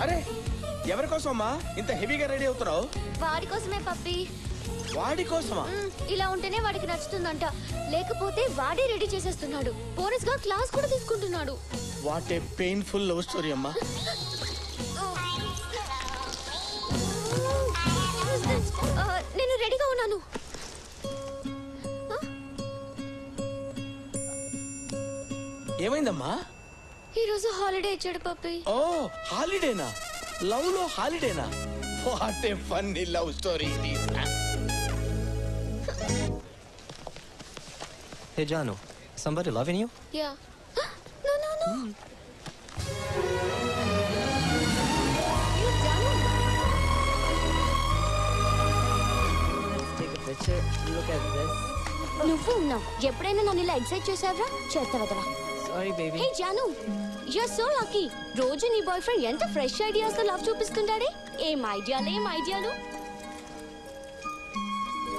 అరే ఎవరి కోసమమ్మా ఇంత హెవీగా రెడీ అవుతున్నావు? వాడి కోసమే పప్పి. వాడి కోసమా? ఇలా ఉంటేనే వాడికి నచ్చుతుందంట, లేకపోతే వాడే రెడీ చేసేస్తున్నాడు. బోనస్ గా క్లాస్ కూడా తీసుకుంటున్నాడు. What a painful love story అమ్మా. నేను రెడీగా ఉన్నాను. ఏమైందమ్మా? ఈ రోజు హాలిడే ఇచ్చాడు పప్పి. ఓ హాలిడేనా? లవ్ లో హాలిడేనా? What a funny love story ఇది. Hey Janu, somebody loving you? Yeah. No. You Janu. Let's take a picture. Look at this. నువ్వు ఉన్నావు. ఎప్పుడైనా నన్ను ఇలా excite చేసావరా? చేస్తావదరా. Sorry baby. Hey Janu, you're so lucky. రోజు నీ బాయ్ ఫ్రెండ్ ఎంత fresh ideas తో లవ్ చూపిస్తుంటాడే. ఏం ఐడియాలు.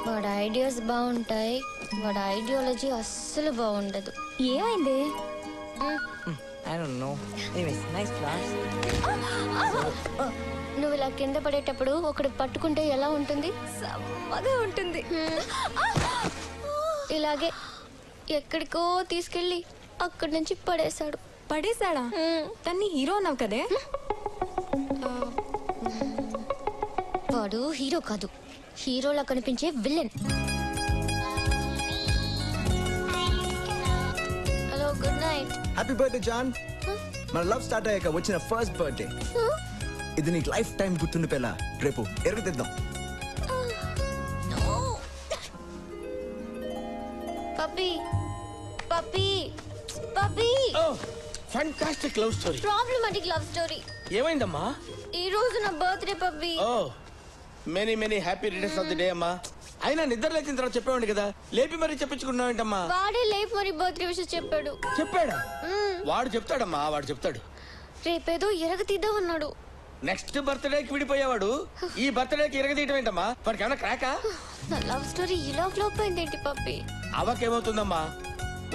వాడి ఐడియాస్ బాగుంటాయి, వాడి ఐడియాలజీ అస్సలు బాగుండదు. ఏమైంది? I don't know. Anyways, nice flowers. నువ్వు ఇలా కింద పడేటప్పుడు ఒకడు పట్టుకుంటే ఎలా ఉంటుంది? సమ్మగా ఉంటుంది. ఇలాగే ఎక్కడికో తీసుకెళ్ళి అక్కడి నుంచి పడేశాడు. పడేశాడా? తన్ని హీరో అన్నావు కదే. వాడు హీరో కాదు, హీరోలా కనిపించే విలన్. Hello, good night. Happy birthday John. మన లవ్ స్టార్ట్ అయ్యాక వచ్చిన ఫస్ట్ బర్త్డే ఇది. నీకు లైఫ్ టైం గుర్తుండిపోయేలా రేపు ఎరుగుతిద్దాం. Puppy Puppy Puppy. Oh fantastic love story. Problematic love story. ఏమైందమ్మా? ఈ రోజు నా birthday Puppy. Oh many happy returns of the day అమ్మా. అయినా నిద్ర లేచిన తర్వాత చెప్పేవాడి కదా, లేపి మరీ చెప్పించుకున్నావేంటమ్మా? వాడే లేపు మరి బర్త్డే విషయం చెప్పాడు. చెప్పాడా? వాడు చెప్తాడమ్మా, వాడు చెప్తాడు. రేపేదో ఎరగతీద్దాం అన్నాడు. నెక్స్ట్ బర్త్డేకి విడిపోయేవాడు ఈ బర్త్డేకి ఎరగదీయటం ఏంటమ్మా? వాడికి ఏమైనా క్రాకా? నా లవ్ స్టోరీ ఇలా ఫ్లాప్ అయిందేంటి పప్పి? అవకేమవుతుందమ్మా,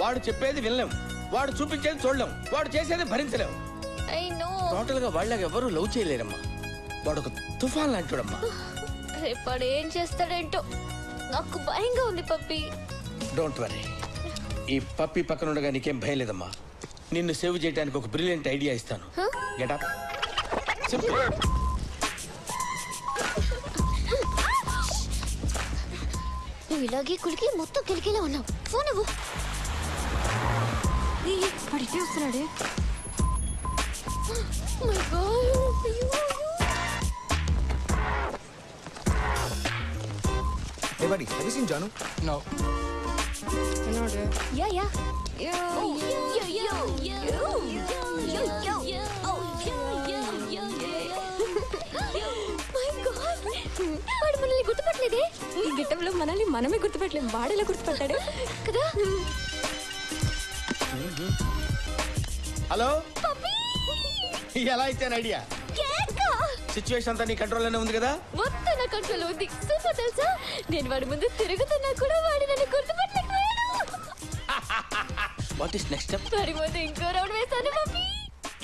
వాడు చెప్పేది వినలేం, వాడు చూపించేది చూడలేం, వాడు చేసేది భరించలేం. I know. టోటల్ గా వాళ్ళకి ఎవరు లవ్ చేయలేరమ్మా. వాడు ఒక తుఫాన్ లాంటివాడమ్మా. రేపాడు ఏం చేస్తాడేంటో నాకు భయంగా ఉంది పప్పి. డోంట్ వరీ, ఈ పప్పి పక్కన ఉండగా నీకేం భయం లేదమ్మా. నిన్ను సేవ్ చేయడానికి ఒక బ్రిలియంట్ ఐడియా ఇస్తాను. Get up. నువ్వు ఇలాగే కులికి మొత్తం కిలికిలా ఉన్నావు. ఫోన్ ఇవ్వు. పడితే వస్తున్నాడే. My God. Hey buddy, have you seen Janu? No. Yeah. వాడు మనల్ని గుర్తుపట్టలేదే. ఈ గిట్టంలో మనల్ని మనమే గుర్తుపట్టలేం, వాడేలా గుర్తుపట్టాడే కదా. హలో, ఎలా ఇచ్చాను ఐడియా? సిచ్యువేషన్ అంతా నీ కంట్రోల్లోనే ఉంది కదా? మొత్తం నా కంట్రోల్ ఉంది. సూపర్ తెలుసా, నేను వాడి ముందు తిరుగుతున్నా కూడా వాడు నన్ను గుర్తుపట్టలేకపోయాడు. What is next step? వాడి ముందు ఇంకో రౌండ్ వేస్తాను మమ్మీ.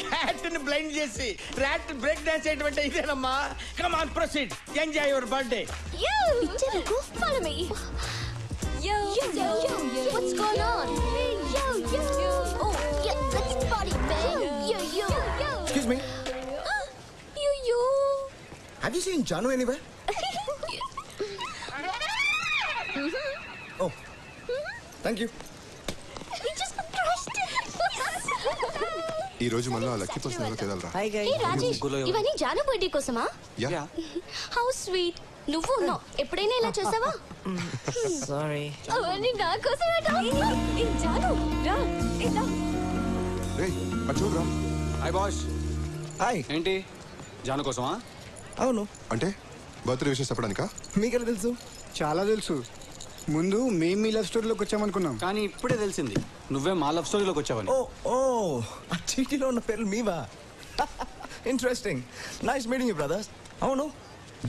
క్యాట్ ని బ్లైండ్ చేసి రాట్ బ్రేక్ డాన్స్ చేయటం ఇదేనమ్మా. Come on, proceed, enjoy your birthday. ఇచ్చేందుకు follow me. Yo, what's going on? Hey, yo. Oh, yeah, let's party, man. Yo. Excuse me. Yo. Have you seen Janu anywhere? Oh, thank you. He just crushed it. ఈ రోజు మళ్ళీ lucky person ఎవరో తెదాలరా. Hi guys. Hey Rajesh, ఇవన్నీ Janu birthday కోసమా? Yeah. How sweet. నువ్వు ఉన్నావు, ఎప్పుడైనా ఇలా చేసావా? సారీ. అవన్నీ నా కోసమేటా? ఏ జాను రా. ఏ రా. రేయ్ అటు చూడరా. Hi boss. హాయ్. ఏంటి జాను కోసమా? అవును. అంటే బర్త్డే విషయం చెప్పడానికా? మీకెలా తెలుసు? చాలా తెలుసు. ముందు మేము మీ లవ్ స్టోరీలోకి వచ్చామనుకున్నాం, కానీ ఇప్పుడే తెలిసింది నువ్వే మా లవ్ స్టోరీలోకి వచ్చావని. ఓ ఆ చీటీలో ఉన్న పేర్లు మీవా? Interesting. Nice meeting you brothers. అవును,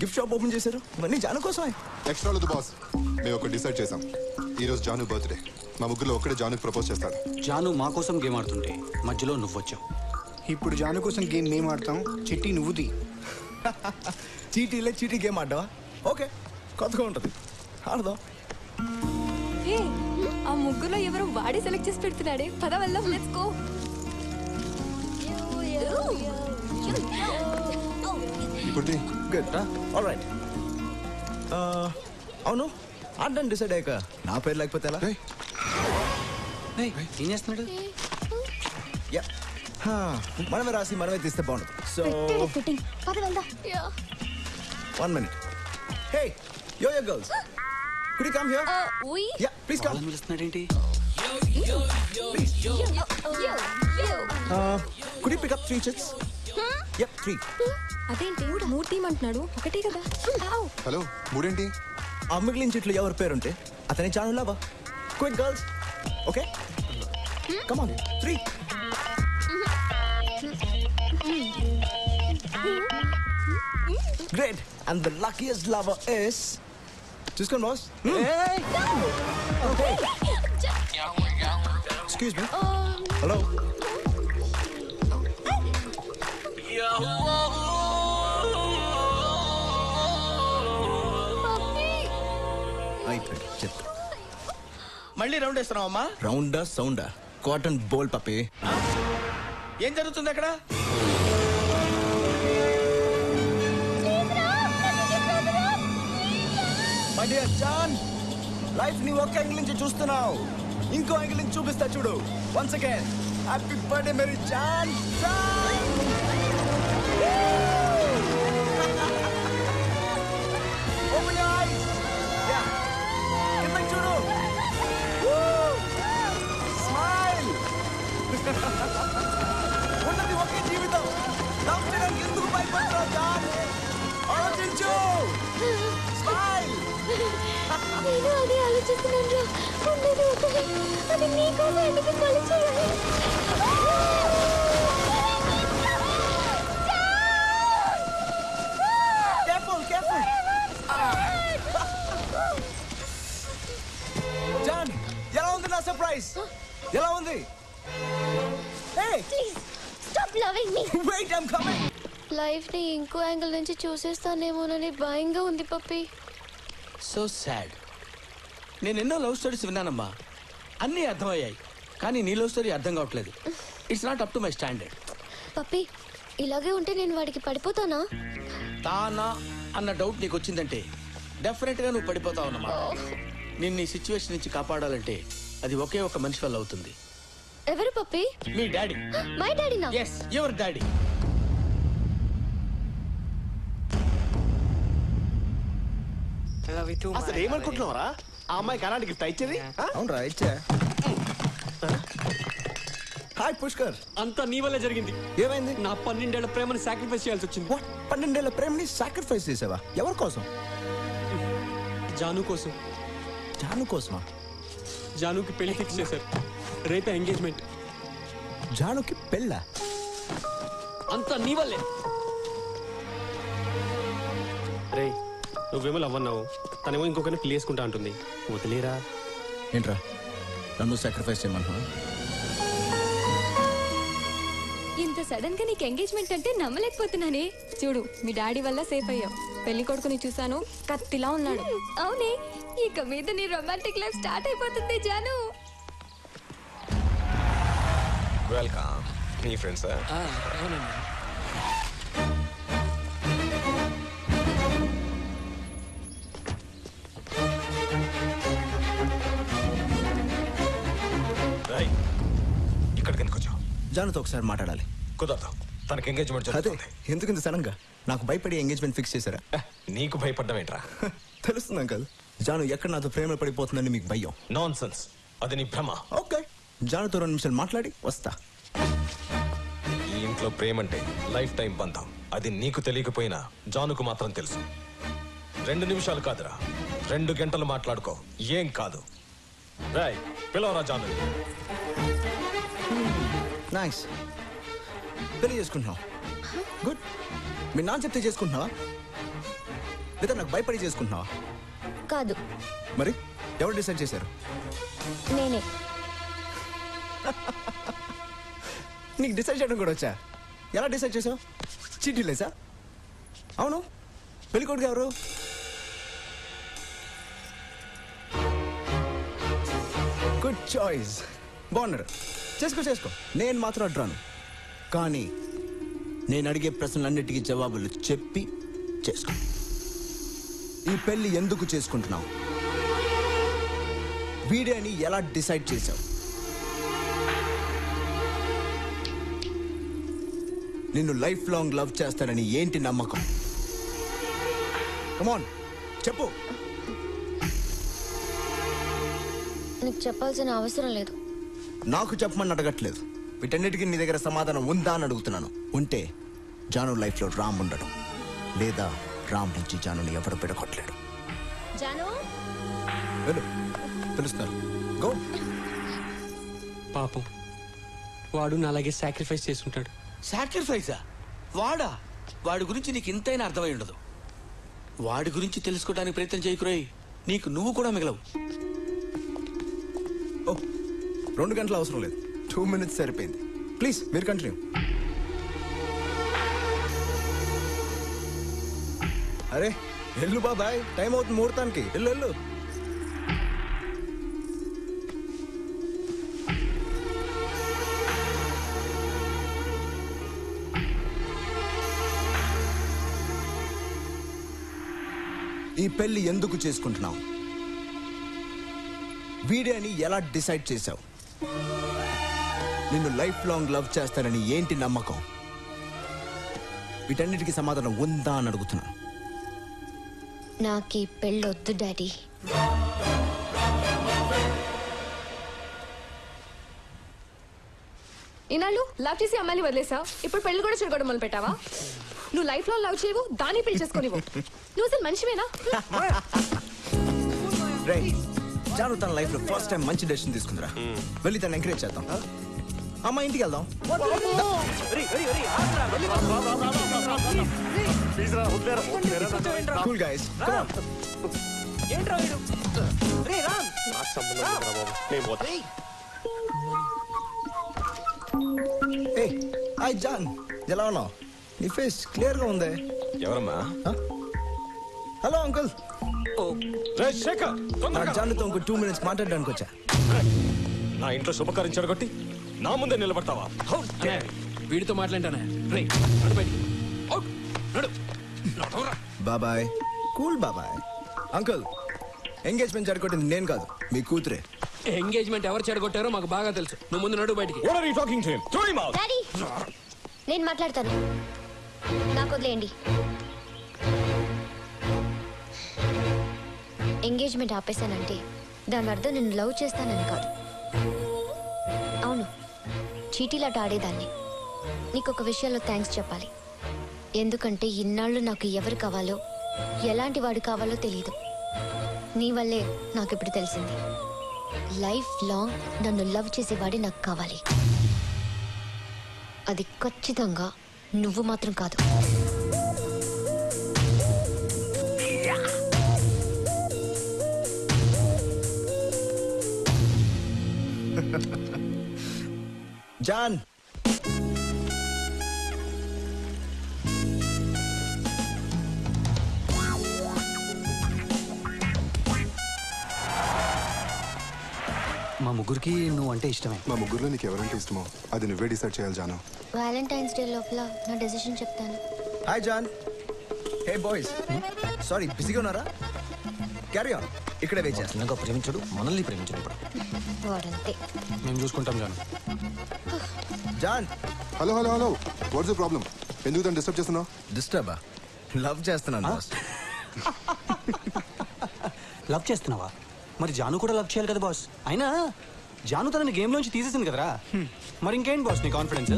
గిఫ్ట్ షాప్ ఓపెన్ చేశారు, ఇవన్నీ జాను కోసమే. ఎక్స్ట్రా లేదు బాస్, మేము ఒకటి డిసైడ్ చేసాం. ఈ రోజు జాను బర్త్డే, మా ముగ్గురులో ఒక్కడే జానుకి ప్రపోజ్ చేస్తాడు. జాను మా కోసం గేమ్ ఆడుతుంటే మధ్యలో నువ్వు వచ్చావు. ఇప్పుడు జాను కోసం గేమ్ మేము ఆడతాం, చిట్టి నువ్వుది. చీటీలే చీటీ గేమ్ ఆడ్డావా? ఓకే, కొత్తగా ఉంటుంది, ఆడదాం. ఏ ఆ ముగ్గురులో ఎవరు వాడే సెలెక్ట్ చేసి పెడుతున్నాడే. పద వెళ్దాం, లెట్స్ గో. ఇప్పుడు గుడ్, ఆల్రైట్. అవును, ఆడడానికి డిసైడ్ అయ్యాక నా పేరు లేకపోతే ఎలా? ఏయ్, ఏం చేస్తున్నాడు? యా, మనమే రాసి మనమే తీస్తే బాగుంటుంది. So fitting. పద వెళ్దాం. 1 minute. Hey, yo girls. Could you come here? We. Yeah, please come. వాళ్ళని పిలుస్తున్నాడు ఏంటి? Could you pick up 3 chicks? Yep, 3. అదేంటి మూడు తీయమంటున్నాడు? ఒకటే కదా. హలో, మూడేంటి? ఆ మిగిలిన చెట్లు ఎవరి పేరుంటే అతని channel lava. Quick girls, okay? Come on, 3. Great, and the luckiest lover is. చూసుకోండి బాస్. Excuse me. Hello. అయిపోయింది, చెప్తా. మళ్ళీ రౌండ్ వేస్తున్నావమ్మా? రౌండా సౌండా? కాటన్ బోల్ పప్పి. ఏం జరుగుతుంది అక్కడ? మై డియర్ జాన్, లైఫ్ ని ఒక యాంగిల్ నుంచి చూస్తున్నావు, ఇంకో యాంగిల్ నుంచి చూపిస్తా చూడు. Once again happy birthday Mary John. Open your eyes. Yeah, కిందకి చూడు. స్మైల్. ఉన్నది ఒకే జీవితం, లవ్ చేయడానికి ఎందుకు భయపడతావు జాన్? ఆలోచించు. స్మైల్. నేను అదే ఆలోచిస్తున్నాను. ఉండేది ఒకటి, అది నీకోసం ఎందుకు పని చేయాలి? Careful, careful. జాన్, ఎలా ఉంది నా సర్ప్రైజ్? ఎలా ఉంది? Hey, Please, stop loving me. wait, I'm coming. Life ని ఇంకో యాంగిల్ నుంచి చూసేస్తానేమోనని భయంగా ఉంది పప్పి. So sad. నేను ఎన్నో లవ్ స్టోరీస్ విన్నానమ్మా, అన్నీ అర్థమయ్యాయి, కానీ నీ లవ్ స్టోరీ అర్థం కావట్లేదు. It's not up to my standard. Puppy, ఇలాగే ఉంటే నేను వాడికి పడిపోతానా? తానా అన్న డౌట్ నీకు వచ్చిందంటే డెఫినెట్గా నువ్వు పడిపోతావు అన్నమాట. నిన్ను ఈ సిచ్యువేషన్ నుంచి కాపాడాలంటే అది ఒకే ఒక మనిషి వల్ల అవుతుంది. ఎవరు పప్పి? మీ డాడీ. మై డాడీనా? Yes, your daddy. అసలు ఏమనుకుంటున్నావరా? ఆ అమ్మాయికి అలాంటి గిఫ్ట్ ఇచ్చేది? అవునరా, ఇచ్చా. హాయ్ పుష్కర్. అంతా నీ వల్లే జరిగింది. ఏమైంది? నా 12 ఏళ్ల ప్రేమను సాక్రిఫైస్ చేయాల్సి వచ్చింది. 12 ఏళ్ల ప్రేమని సాక్రిఫైస్ చేసావా? ఎవరి కోసం? జాను కోసం. జాను కోసమా? జానుకి పెళ్లి ఫిక్స్ చేశారు, రేపే ఎంగేజ్మెంట్. జానుకి పెళ్ళా? అంతా నీ వల్లే. రే, నువ్వేమో లవ్ అన్నావు, తనేమో ఇంకొకరిని పెళ్లి చేసుకుంటా అంటుంది. వదిలేరా. ఏంట్రా, నన్ను సాక్రిఫైస్ చేయమన్నా? ఇంత సడన్ గా నీకు ఎంగేజ్మెంట్ అంటే నమ్మలేకపోతున్నానే. చూడు, మీ డాడీ వల్ల సేఫ్ అయ్యావు. పెళ్లి కొడుకుని చూసాను, కత్తిలా ఉన్నాడు. అవునే, ఇక మీద నీ రొమాంటిక్ లైఫ్ స్టార్ట్ అయిపోతుంది జాను. వెల్కమ్. నీ ఫ్రెండ్స్? అవునండి. ఇక్కడికి ఎందుకు వచ్చావు? జానుతో ఒకసారి మాట్లాడాలి. కుదరదు, తనకి ఎంగేజ్మెంట్ అదే, జరుగుతుంది. ఎందుకు ఇంత సడన్ గా? నాకు భయపడి ఎంగేజ్మెంట్ ఫిక్స్ చేశారా? నీకు భయపడ్డం ఏంట్రా? తెలుస్తుంది అంకల్, జాను ఎక్కడ నాతో ప్రేమ పడిపోతుందని మీకు భయం. నాన్ సెన్స్, అది నీ భ్రమ. ఓకే, జానుతో 2 నిమిషాలు మాట్లాడి వస్తా. ఈ ఇంట్లో ప్రేమంటే లైఫ్ టైం బంధం. అది నీకు తెలియకపోయినా జానుకు మాత్రం తెలుసు. 2 నిమిషాలు కాదురా, 2 గంటలు మాట్లాడుకో, ఏం కాదు. రాయ్, పిలవరా జాను. నైస్. పెళ్లి చేసుకుంటున్నావు? గుడ్. మీ నాన్న చెప్తే చేసుకుంటున్నావా, లేదా నాకు భయపడి చేసుకుంటున్నావా? కాదు. మరి ఎవరు డిసైడ్ చేశారు? నేనే. నీకు డిసైడ్ చేయడం కూడా వచ్చా? ఎలా డిసైడ్ చేసావు? చీటీలేసా? అవును, పెళ్ళికొడుకు ఎవరు? గుడ్ చాయిస్, బాగున్నారు. చేసుకో. నేను మాత్రం అడ్రాను. కానీ నేను అడిగే ప్రశ్నలన్నిటికీ జవాబులు చెప్పి చేసుకో. ఈ పెళ్లి ఎందుకు చేసుకుంటున్నావు? వీడియోని ఎలా డిసైడ్ చేశావు? నిన్ను లైఫ్ లాంగ్ లవ్ చేస్తానని ఏంటి నమ్మకం? కమాన్ చెప్పు. నీకు చెప్పాల్సిన అవసరం లేదు. నాకు చెప్పమని అడగట్లేదు. వీటన్నిటికీ నీ దగ్గర సమాధానం ఉందా అని అడుగుతున్నాను. ఉంటే జాను లైఫ్లో రామ్ ఉండడు, లేదా రామ్ నుంచి జానుని ఎవడు పెడగొట్టలేడు. జాను వెళ్ళు, పిలుస్తున్నారు. గో. పాపం వాడు నా అలాగే సాక్రిఫైస్ చేసుకుంటాడు. సాక్రిఫైసా? వాడా? వాడి గురించి నీకు ఇంతైనా అర్థమై ఉండదు. వాడి గురించి తెలుసుకోవడానికి ప్రయత్నం చేయకురోయ్, నీకు నువ్వు కూడా మిగలవు. 2 గంటలు అవసరం లేదు, 2 minutes సరిపోయింది. ప్లీజ్ మీరు కంటిన్యూ. అరే వెళ్ళు బాబాయ్, టైం అవుతుంది ముహూర్తానికి. వెళ్ళు. ఈ పెళ్లి ఎందుకు చేసుకుంటున్నావు? వీడియోని ఎలా డిసైడ్ చేశావు? నిన్ను లైఫ్ లాంగ్ లవ్ చేస్తానని ఏంటి నమ్మకం? వీటన్నిటికీ సమాధానం ఉందా అని అడుగుతున్నాను. నాకు ఈ పెళ్ళొద్దు డాడీ. ఈనాళ్ళు లవ్ చేసి అమ్మాయిని వదిలేసావు, ఇప్పుడు పెళ్లి కూడా చెడగొడం మొదలు పెట్టావా? నువ్వు లైఫ్ లో లవ్ చేయవు, దాన్ని పెళ్లి చేసుకునివ్వు. నువ్వు అసలు మనిషివేనా? జాను తన లైఫ్ లో ఫస్ట్ టైం మంచి డెసిషన్ తీసుకుందిరా. వెళ్ళి తను ఎంకరేజ్ చేద్దాం. అమ్మ ఇంటికి వెళ్దాం. కూల్ గైస్, హాయ్ జాన్, ఎలా ఉన్నావు? నీ ఫేస్ క్లియర్ గా ఉంది. ఎవరమ్మా? Hello uncle. నా జాన్తో ఇంకో 2 minutes మాట్లాడడానికి వచ్చా. నా ఇంట్లో శుభకార్యం చెడగొట్టి నా ముందే నిలబడతావా? వీడితో మాట్లాడానే. బాబాయ్, కూల్ బాబాయ్. అంకుల్, ఎంగేజ్మెంట్ జరగొట్టింది నేను కాదు, మీ కూతురే. ఎంగేజ్మెంట్ ఎవరు చెడగొట్టారో మాకు బాగా తెలుసు. నువ్వు ముందు నడు బయటికి. డాడీ నేను మాట్లాడతాను, నాకు వదిలేయండి. ఎంగేజ్మెంట్ ఆపేశానంటే దాని అర్థం నేను లవ్ చేస్తానని కాదు. అవును, చీటీలాట ఆడేదాన్ని. నీకు ఒక విషయంలో థ్యాంక్స్ చెప్పాలి. ఎందుకంటే ఇన్నాళ్ళు నాకు ఎవరు కావాలో, ఎలాంటి వాడు కావాలో తెలియదు. నీ వల్లే నాకు ఇప్పుడు తెలిసింది. లైఫ్ లాంగ్ నన్ను లవ్ చేసేవాడే నాకు కావాలి. అది ఖచ్చితంగా నువ్వు మాత్రం కాదు. జాన్, మా ముగ్గురికి నువ్వు అంటే ఇష్టమే. మా ముగ్గురులో నీకు ఎవరంటే ఇష్టమో అది నువ్వే డిసైడ్ చేయాలి జాను. వ్యాలంటైన్స్ డే లోపల నా డెసిషన్ చెప్తాను. Hi John. Hey boys, sorry బిజీగా ఉన్నారా? క్యారీ ఆన్, ఇక్కడే వెయిట్ చేస్తాను. చిన్నగా ప్రేమించడు, మనల్ని ప్రేమించడు. వాడంతే. మేము చూసుకుంటాం జాను. John. Hello what's the problem? ఎందుకు తను డిస్టర్బ్ చేస్తున్నావు? డిస్టర్బా? లవ్ చేస్తున్నాను. లవ్ చేస్తున్నావా? మరి జాను కూడా లవ్ చేయాలి కదా బాస్. అయినా జాను తనని గేమ్ లోంచి తీసేసింది కదరా. మరి ఇంకేంటి బాస్ నీ కాన్ఫిడెన్స్?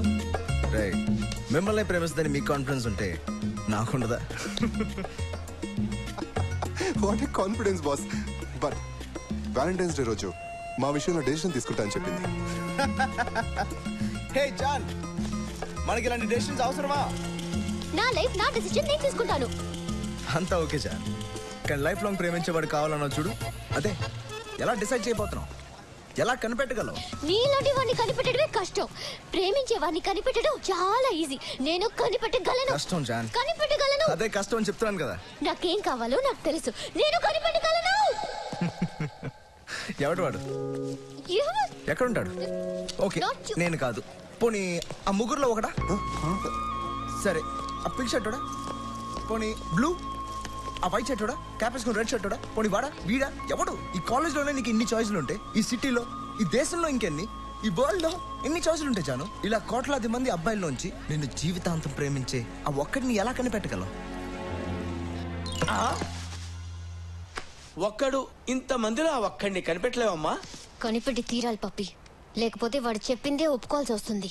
రైట్, మిమ్మల్ని ప్రేమిస్తుందని మీకు కాన్ఫిడెన్స్ ఉంటే నాకుండదా? What a confidence boss. But Valentine's Day రోజు మా విషయంలో డెసిషన్ తీసుకుంటా అని చెప్పింది. హే జాన్, మనకి ఇలాంటి డెసిషన్స్ అవసరమా? నా లైఫ్ నా డెసిషన్ నేను తీసుకుంటాను. అంతా ఓకే జాన్, కానీ లైఫ్ లాంగ్ ప్రేమించేవాడు కావాలన్నా చూడు, అదే ఎలా డిసైడ్ చేయబోతున్నావు? ఎలా కనిపెట్టగలవు? నీలాంటి వాడిని కనిపెట్టడమే కష్టం. ప్రేమించే వాడిని కనిపెట్టడం చాలా ఈజీ. నేను కనిపెట్టగలను. కష్టం జాన్. కనిపెట్టగలను. అదే కష్టం అని చెప్తున్నాను కదా. నాకేం కావాలో నాకు తెలుసు. నేను కనిపెట్టగలను. ఎవడు వాడు? ఎక్కడుంటాడు? ఓకే, నేను కాదు. పోనీ ఆ ముగ్గురులో ఒకడా? సరే, ఆ పింక్ షర్టోడా? పోనీ బ్లూ? ఆ వైట్ షర్టోడా? క్యాప్ వేసుకుని రెడ్ షర్టోడా? పోనీ వాడా? వీడా? ఎవడు? ఈ కాలేజ్లోనే నీకు ఇన్ని చాయిస్లు ఉంటాయి. ఈ సిటీలో, ఈ దేశంలో ఇంకెన్ని, ఈ వరల్డ్ లో ఎన్ని చాయిస్లు ఉంటాయి జాను? ఇలా కోట్లాది మంది అబ్బాయిల్లోంచి నిన్ను జీవితాంతం ప్రేమించే ఆ ఒక్కడిని ఎలా కనిపెట్టగలవు? ఒక్కడు ఇంత మందిలో ఆ ఒక్కడిని కనిపెట్టలేవమ్మా? కనిపెట్టి తీరాలి పప్పి, లేకపోతే వాడు చెప్పిందే ఒప్పుకోవాల్సి వస్తుంది.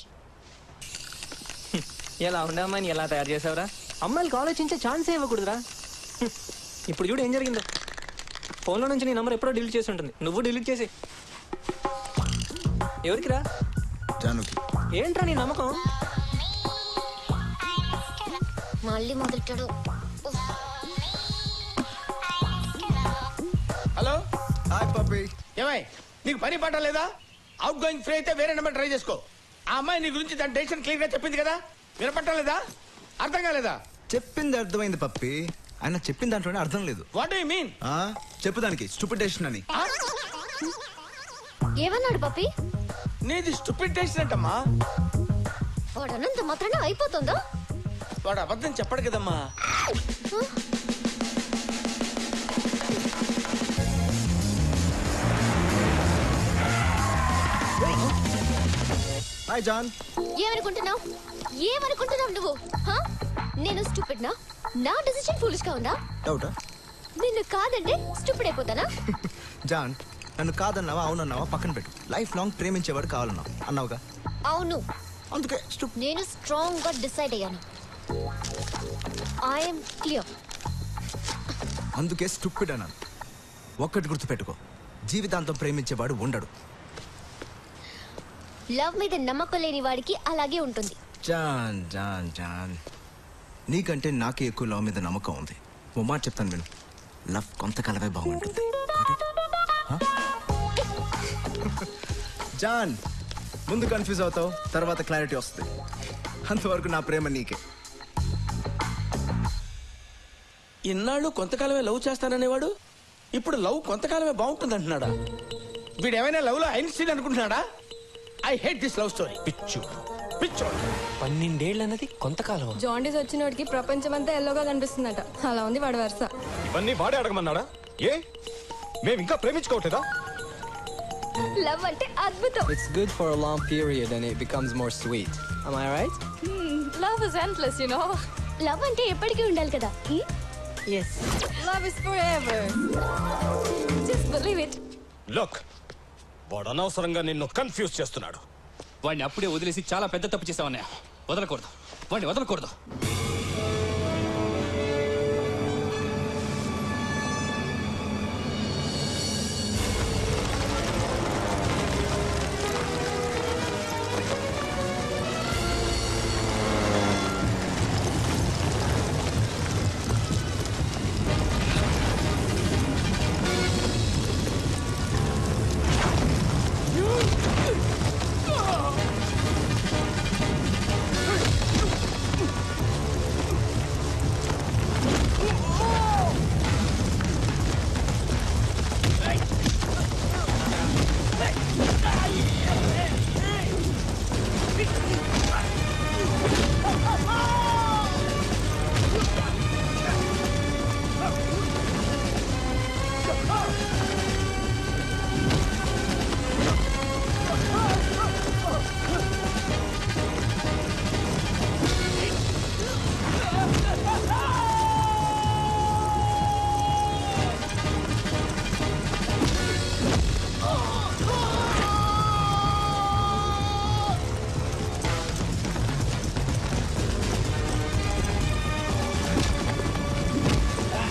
ఎలా ఉండే అమ్మాయిని ఎలా తయారు చేసావురా? అమ్మాయిలకు ఆలోచించే ఛాన్సే ఇవ్వకూడదురా. ఇప్పుడు చూడు ఏం జరిగిందో. ఫోన్లో నుంచి నీ నంబర్ ఎప్పుడో డిలీట్ చేసి ఉంటుంది. నువ్వు డిలీట్ చేసి ఎవరికిరా? జానుకి. ఏంట్రా నీ నమ్మకం? మళ్ళీ మొదలెట్టాడు. హలో, హాయ్ పప్పి. ఏమై నీకు పని పాట లేదా? అవుట్ గోయింగ్ ఫ్రీ అయితే వేరే నెంబర్ ట్రై చేసుకో. ఆ అమ్మాయి నీ గురించి తన డెసిషన్ క్లియర్ గా చెప్పింది కదా, వినపట్టలేదా? అర్థం కాలేదా? చెప్పింది అర్థమైంది పప్పి, ఆయన చెప్పిన దాంట్లోనే అర్థం లేదు. What do you mean? చెప్పు దానికి స్టూపిడ్ డెసిషన్ అని. ఏమన్నాడు పప్పి? నీది స్టూపిడ్ డెసిషన్ అంటమ్మా. వాడు అన్నంత మాత్రాన అయిపోతుందా? వాడు అబద్ధం చెప్పడు కదమ్మా. Hi John. ఏమనుకుంటున్నావు? ఏమనుకుంటున్నావు నువ్వు? నేను స్టూపిడ్ నా? నా డెసిషన్ ఫూలిష్ గా ఉందా? డౌటా? నిన్ను కాదంటే స్టూపిడ్ అయిపోతానా? జాన్, నన్ను కాదన్నావా అవునన్నావా పక్కన పెట్టు. లైఫ్ లాంగ్ ప్రేమించేవాడు కావాలన్నావు అన్నావుగా. అవును, అందుకే నేను స్ట్రాంగ్ గా డిసైడ్ అయ్యాను. I'm clear. అందుకే స్టూపిడ్ అన్నాను. ఒక్కటి గుర్తుపెట్టుకో, జీవితాంతం ప్రేమించేవాడు ఉండడు. లవ్ మీద నమ్మకం లేని వాడికి అలాగే ఉంటుంది. జాన్ జాన్ జాన్, నీకంటే నాకే ఎక్కువ లవ్ మీద నమ్మకం ఉంది. ఓ మాట చెప్తాను విను, లవ్ కొంతకాలమే బాగుంటుంది. జాన్, ముందు కన్ఫ్యూజ్ అవుతావు, తర్వాత క్లారిటీ వస్తుంది. అంతవరకు నా ప్రేమ నీకే. ఇన్నాళ్ళు కొంతకాలమే లవ్ చేస్తాననేవాడు ఇప్పుడు లవ్ కొంతకాలమే బాగుంటుంది అంటున్నాడా? వీడేమైనా లవ్ లో ఐన్స్టీన్ అనుకుంటున్నాడా? I hate this love story. పిచ్చు పిచ్చు. 12 ఏళ్ళు అన్నది కొంతకాలం. జాండీస్ వచ్చినోడికి ప్రపంచం అంతా ఎల్లోగా కనిపిస్తుందట. అలా ఉంది వాడి వరుస. ఇవన్నీ వాడే అడగమన్నాడా? ఏ మేము ఇంకా ప్రేమించుకోవట్లేదా? లవ్ అంటే అద్భుతం. It's good for a long period and it becomes more sweet. Am I right? Love is endless, you know. Love అంటే ఎప్పటికీ ఉండాలి కదా. Yes. Love is forever. Just believe it. Look, వాడు అనవసరంగా నిన్ను కన్ఫ్యూజ్ చేస్తున్నాడు. వాడిని అప్పుడే వదిలేసి చాలా పెద్ద తప్పు చేసావన్నయ్య. వదలకూడదు, వాడిని వదలకూడదు.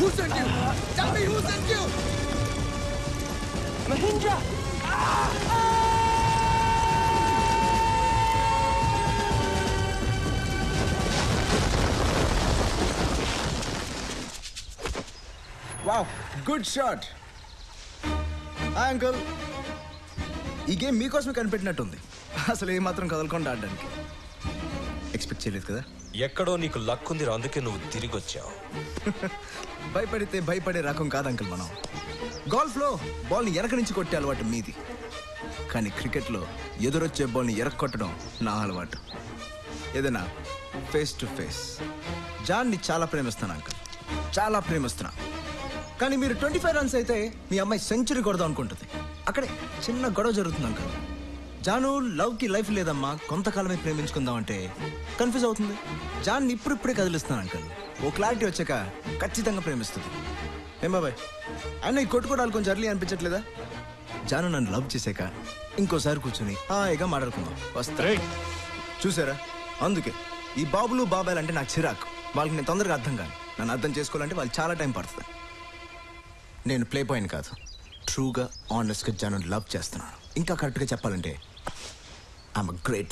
Who sent you? Tell me who sent you? Mahindra! Wow, good shot. Hi, uncle. ఈ గేమ్ మీకోసమే కనిపెట్టినట్టుంది. అసలు ఏమాత్రం కదలకుండా ఆడడానికి ఎక్స్పెక్ట్ చేయలేదు కదా. ఎక్కడో నీకు లక్ ఉంది, అందుకే నువ్వు తిరిగి వచ్చావు. భయపడితే భయపడే రకం కాదు అంకుల్ మనం. గోల్ఫ్లో బాల్ని వెనక నుంచి కొట్టే అలవాటు మీది, కానీ క్రికెట్లో ఎదురొచ్చే బాల్ని ఎరక్కొట్టడం నా అలవాటు. ఏదైనా ఫేస్ టు ఫేస్. జాన్ని చాలా ప్రేమిస్తాను అంకుల్, చాలా ప్రేమిస్తున్నా. కానీ మీరు 25 రన్స్ అయితే మీ అమ్మాయి సెంచరీ కొడదాం అనుకుంటుంది. అక్కడే చిన్న గొడవ జరుగుతుంది అంకుల్. జాను లవ్కి లైఫ్ లేదమ్మా, కొంతకాలమే ప్రేమించుకుందాం అంటే కన్ఫ్యూజ్ అవుతుంది. జాన్ని ఇప్పుడిప్పుడే కదిలిస్తున్నాను అంకుల్. ఓ క్లారిటీ వచ్చాక ఖచ్చితంగా ప్రేమిస్తుంది. ఏం బాబాయ్, అయినా ఈ కొట్టుకోవడాలు కొంచెం అర్లీ అనిపించట్లేదా? జాను నన్ను లవ్ చేశాక ఇంకోసారి కూర్చొని హాయిగా మాట్లాడుకుందాం. వస్తా. చూసారా, అందుకే ఈ బాబులు బాబాయ్ అంటే నాకు చిరాకు. వాళ్ళకి నేను తొందరగా అర్థం కాను. నన్ను అర్థం చేసుకోవాలంటే వాళ్ళు చాలా టైం పడుతుంది. నేను ప్లే పాయింట్ కాదు, ట్రూగా ఆనెస్ట్గా జాను లవ్ చేస్తున్నాను. ఇంకా కరెక్ట్గా చెప్పాలంటే ఐఎమ్ అ గ్రేట్